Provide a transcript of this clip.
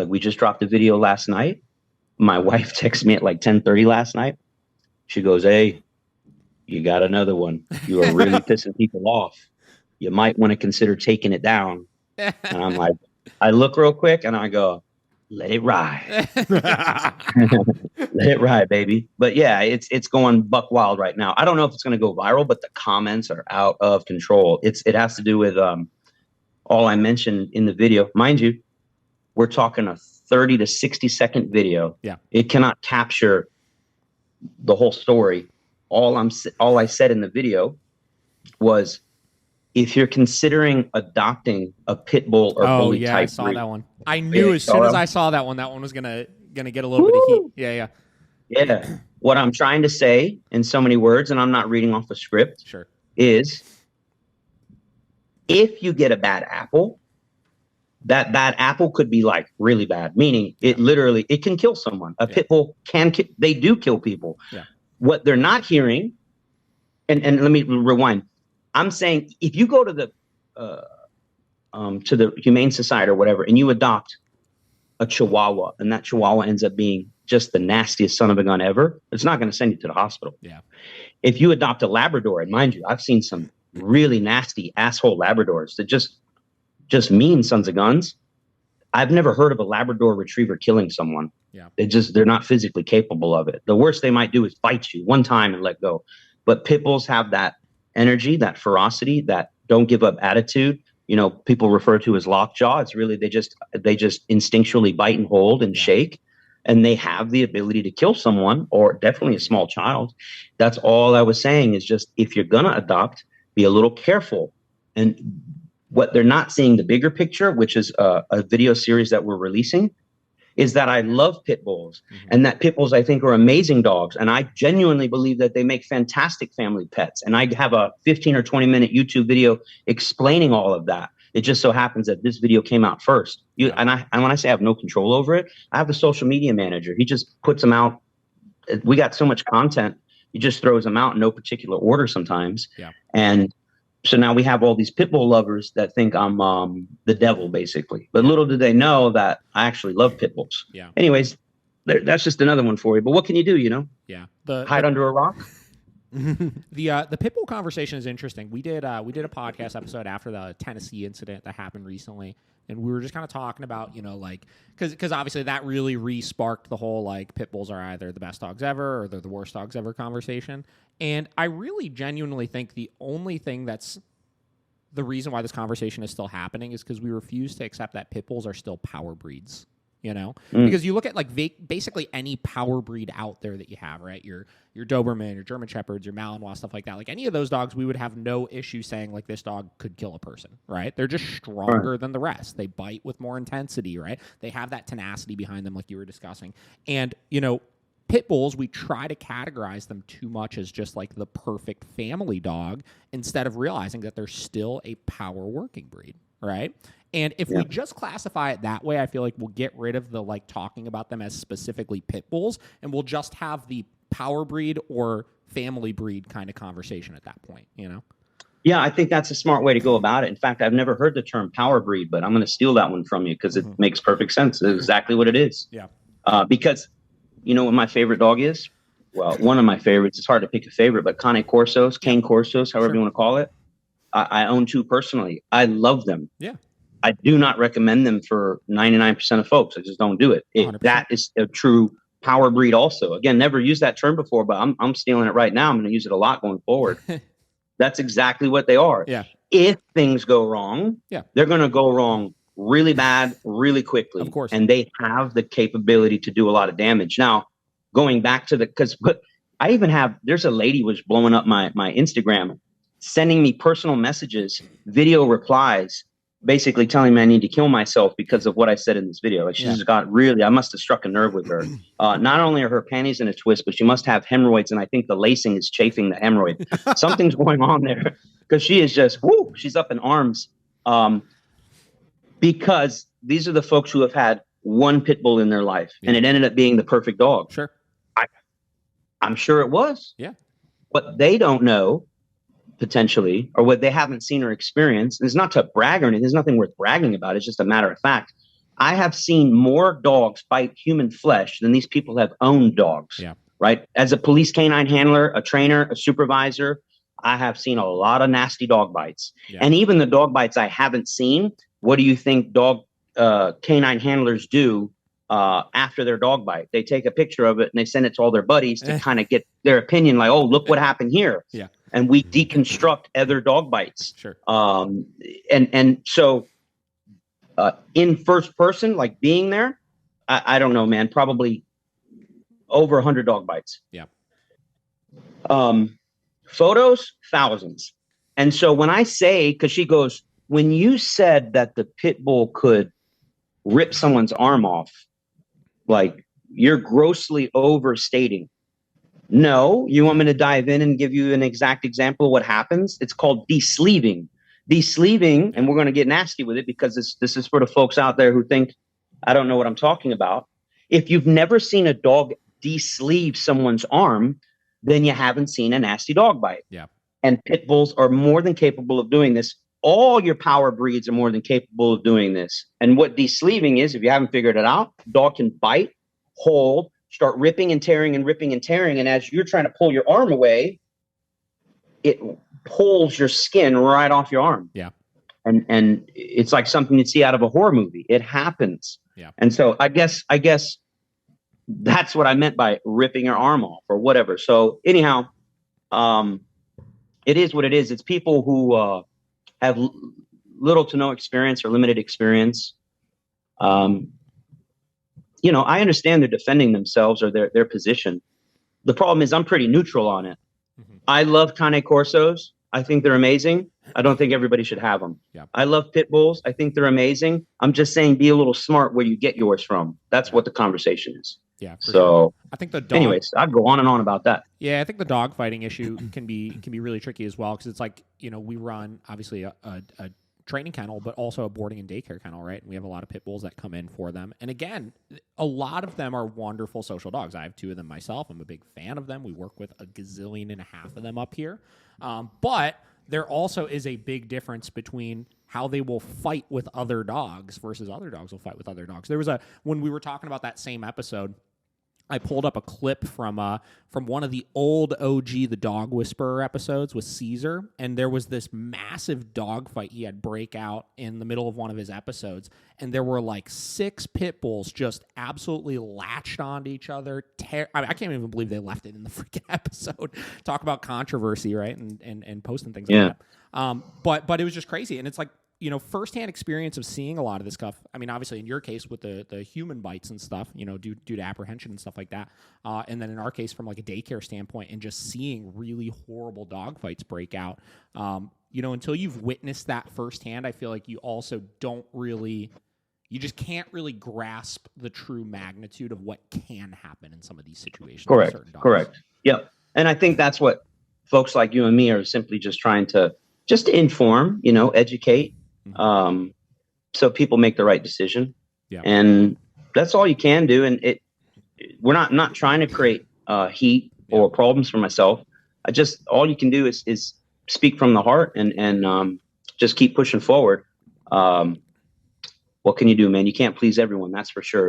We just dropped a video last night. My wife texted me at like 10:30 last night. She goes, "Hey, you got another one. You are really pissing people off. You might want to consider taking it down." And I'm like, I look real quick and I go, let it ride. Let it ride, baby. But yeah, it's going buck wild right now. I don't know if it's going to go viral, but the comments are out of control. It has to do with all I mentioned in the video. Mind you, we're talking a 30 to 60 second video. Yeah. It cannot capture the whole story. All I said in the video was, if you're considering adopting a pit bull or bully type I saw breed, that one. I knew as soon as I saw that one was gonna get a little bit of heat. Yeah. What I'm trying to say in so many words, and I'm not reading off a script, sure, is if you get a bad apple, that bad apple could be like really bad, meaning it can kill someone. A pit bull they do kill people. Yeah. What they're not hearing, and let me rewind. I'm saying if you go to the Humane Society or whatever, and you adopt a Chihuahua, and that Chihuahua ends up being just the nastiest son of a gun ever, it's not going to send you to the hospital. Yeah. If you adopt a Labrador, and mind you, I've seen some really nasty asshole Labradors that just mean sons of guns. I've never heard of a Labrador retriever killing someone. Yeah. They're not physically capable of it. The worst they might do is bite you one time and let go. But pit bulls have that energy, that ferocity, that don't give up attitude. People refer to as lockjaw. It's really they just instinctually bite and hold and shake, and they have the ability to kill someone, or definitely a small child. That's all I was saying, is just, if you're gonna adopt, be a little careful. And what they're not seeing, the bigger picture, which is a video series that we're releasing, is that I love pit bulls, and that pit bulls I think are amazing dogs. And I genuinely believe that they make fantastic family pets. And I have a 15 or 20 minute YouTube video explaining all of that. It just so happens that this video came out first. And when I say I have no control over it, I have the social media manager. He just puts them out. We got so much content. He just throws them out in no particular order sometimes. Yeah. And so now we have all these pit bull lovers that think I'm the devil, basically. But little do they know that I actually love pit bulls. Yeah. Anyways, that's just another one for you. But what can you do, Yeah. Hide under a rock? The pit bull conversation is interesting. We did a podcast episode after the Tennessee incident that happened recently, and we were just kind of talking about, because obviously that really re-sparked the whole pit bulls are either the best dogs ever or they're the worst dogs ever conversation. And I really genuinely think the only thing that's the reason why this conversation is still happening is because we refuse to accept that pit bulls are still power breeds. Because you look at basically any power breed out there that you have, right? Your Doberman, your German Shepherds, your Malinois, stuff like that. Any of those dogs, we would have no issue saying this dog could kill a person, right? They're just stronger than the rest. They bite with more intensity, right? They have that tenacity behind them, like you were discussing. And pit bulls, we try to categorize them too much as just the perfect family dog, instead of realizing that they're still a power working breed, right? And if we just classify it that way, I feel like we'll get rid of the talking about them as specifically pit bulls, and we'll just have the power breed or family breed kind of conversation at that point, Yeah, I think that's a smart way to go about it. In fact, I've never heard the term power breed, but I'm going to steal that one from you because it makes perfect sense. It's exactly what it is. Yeah. Because what my favorite dog is? Well, one of my favorites. It's hard to pick a favorite, but Cane Corsos, however you want to call it. I own two personally. I love them. Yeah. I do not recommend them for 99% of folks. I just don't do it. That is a true power breed also. Again, never used that term before, but I'm stealing it right now. I'm going to use it a lot going forward. That's exactly what they are. Yeah. If things go wrong, they're going to go wrong really bad, really quickly. Of course. And they have the capability to do a lot of damage. Now, going back to but I even there's a lady was blowing up my Instagram, sending me personal messages, video replies, basically telling me I need to kill myself because of what I said in this video. She just got I must have struck a nerve with her. Not only are her panties in a twist, but she must have hemorrhoids, and I think the lacing is chafing the hemorrhoid. Something's going on there, because she is just, she's up in arms. Because these are the folks who have had one pit bull in their life, and it ended up being the perfect dog. Sure. I'm sure it was. Yeah. What they don't know, potentially, or what they haven't seen or experienced, is not to brag or anything. There's nothing worth bragging about. It's just a matter of fact. I have seen more dogs bite human flesh than these people have owned dogs. Yeah. Right. As a police canine handler, a trainer, a supervisor, I have seen a lot of nasty dog bites. Yeah. And even the dog bites I haven't seen, what do you think canine handlers do after their dog bite? They take a picture of it and they send it to all their buddies to kind of get their opinion, like, oh, look what happened here. Yeah. And we deconstruct other dog bites. Sure. And so in first person, like being there, I don't know, man, probably over 100 dog bites. Yeah. Photos, thousands. And so when I say, because she goes, when you said that the pit bull could rip someone's arm off, like, you're grossly overstating. No, you want me to dive in and give you an exact example of what happens? It's called de-sleeving. De-sleeving, and we're going to get nasty with it because this is for the folks out there who think I don't know what I'm talking about. If you've never seen a dog de-sleeve someone's arm, then you haven't seen a nasty dog bite. Yeah. And pit bulls are more than capable of doing this. All your power breeds are more than capable of doing this. And what de-sleeving is, if you haven't figured it out, dog can bite, hold, start ripping and tearing and ripping and tearing. And as you're trying to pull your arm away, it pulls your skin right off your arm. Yeah. And it's like something you'd see out of a horror movie. It happens. Yeah. And so I guess that's what I meant by ripping your arm off or whatever. So anyhow, it is what it is. It's people who have little to no experience or limited experience. I understand they're defending themselves or their position. The problem is I'm pretty neutral on it. Mm-hmm. I love Cane Corsos. I think they're amazing. I don't think everybody should have them. Yeah. I love pit bulls. I think they're amazing. I'm just saying, be a little smart where you get yours from. That's what the conversation is. Yeah. So sure. I think anyways, I'd go on and on about that. Yeah, I think the dog fighting issue can be really tricky as well, because it's like, we run obviously a training kennel, but also a boarding and daycare kennel, right? And we have a lot of pit bulls that come in for them. And again, a lot of them are wonderful social dogs. I have 2 of them myself. I'm a big fan of them. We work with a gazillion and a half of them up here. But there also is a big difference between how they will fight with other dogs versus other dogs will fight with other dogs. There was when we were talking about that same episode, I pulled up a clip from one of the old OG The Dog Whisperer episodes with Caesar, and there was this massive dog fight he had break out in the middle of one of his episodes, and there were like 6 pit bulls just absolutely latched onto each other. I can't even believe they left it in the freaking episode. Talk about controversy, right? And posting things like that. But it was just crazy, and it's like, firsthand experience of seeing a lot of this stuff. I mean, obviously in your case with the human bites and stuff, due to apprehension and stuff like that. And then in our case from like a daycare standpoint and just seeing really horrible dog fights break out. Until you've witnessed that firsthand, I feel like you also you just can't really grasp the true magnitude of what can happen in some of these situations. Correct. Yep. And I think that's what folks like you and me are simply just trying to inform, educate. So people make the right decision. Yeah. And that's all you can do. And we're not trying to create heat or problems for myself. All you can do is speak from the heart and just keep pushing forward. What can you do, man? You can't please everyone. That's for sure.